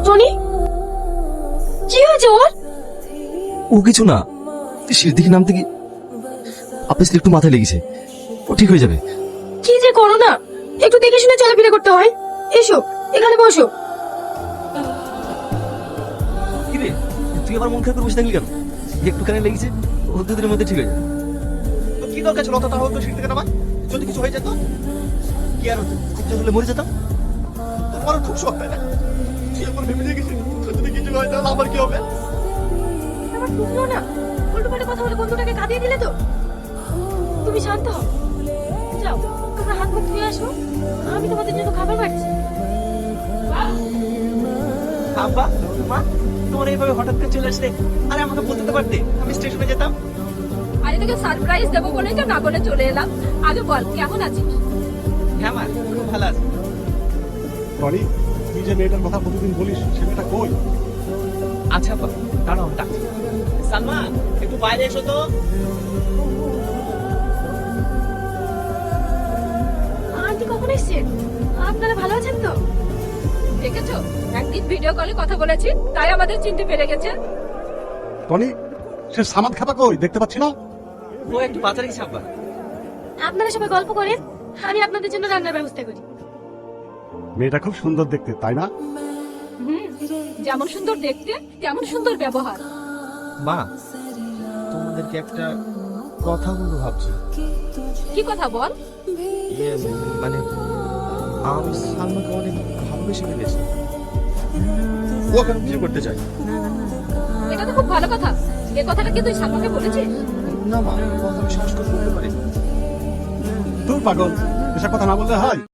Tony, কি হয়েছে ওর? ও কিছু না, সিঁড়ি দিকে নামতে গিয়ে আপনি একটু মাথায় লেগেছে, ও ঠিক হয়ে যাবে। কি যে করো না, একটু দেখে শুনে চলাফেরা করতে হয়। এসো, এখানে বসো। কি রে, তুই আবার মন খারাপ করে বসে থাকলি কেন? একটুখানি লেগেছে, ও দুদিনের মধ্যে ঠিক হয়ে যাবে। তো কি দরকার ছিল অত তাহলে তো সিঁড়ি থেকে নামা? যদি কিছু হয়ে যেত কি আর হতো, হলে মরে যেতাম। তোমার খুব শখ তাই না? তুই এখন ভেবে দেখেছিস যদি কিছু হয় তাহলে আমার কি হবে? আমার বুঝলো না, উল্টো পাল্টা কথা বলে বন্ধুটাকে কাঁদিয়ে দিলে তো। তুমি শান্ত হও, যাও তোমরা হাত মুখ ধুয়ে আসো, আমি তোমাদের জন্য খাবার বাড়ছি। আব্বা, মা, তোমার এইভাবে হঠাৎ করে চলে আসলে আরে আমাকে বলতে তো পারতে, আমি স্টেশনে যেতাম। আরে তোকে সারপ্রাইজ দেবো বলেই তো না বলে চলে এলাম। আগে বল কেমন আছিস? হ্যাঁ মা, খুব ভালো আছে। টনি, তুই যে মেয়েটার কথা প্রতিদিন বলিস সে মেয়েটা কই? আচ্ছা আব্বা, দাঁড়াও আমি ডাকছি। সালমা, একটু বাইরে এসো তো। আন্টি কখন এসছেন? আপনারা ভালো আছেন তো? দেখেছো, একদিন ভিডিও কলে কথা বলেছি তাই আমাদের চিনতে পেরে গেছে। টনি, সে সামাদ খাতা কই দেখতে পাচ্ছি না? ও একটু বাজারে গেছে আব্বা। আপনারা সবাই গল্প করেন, আমি আপনাদের জন্য রান্নার ব্যবস্থা করি। মেয়েটা খুব সুন্দর দেখতে, তাই না? যেমন সুন্দর দেখতে তেমন সুন্দর ব্যবহার। মা, তোমাদেরকে একটা কথা বলবো ভাবছি। কি কথা বল? মানে আমি সালমাকে অনেক ভালোবেসে ফেলেছি। ও এখন বিয়ে করতে চাই। এটা তো খুব ভালো কথা। এ কথাটা কি তুই সালমাকে বলেছিস? না মা, কথা আমি সাহস করে বলতে পারি। তুই পাগল, এসব কথা না বললে হয়?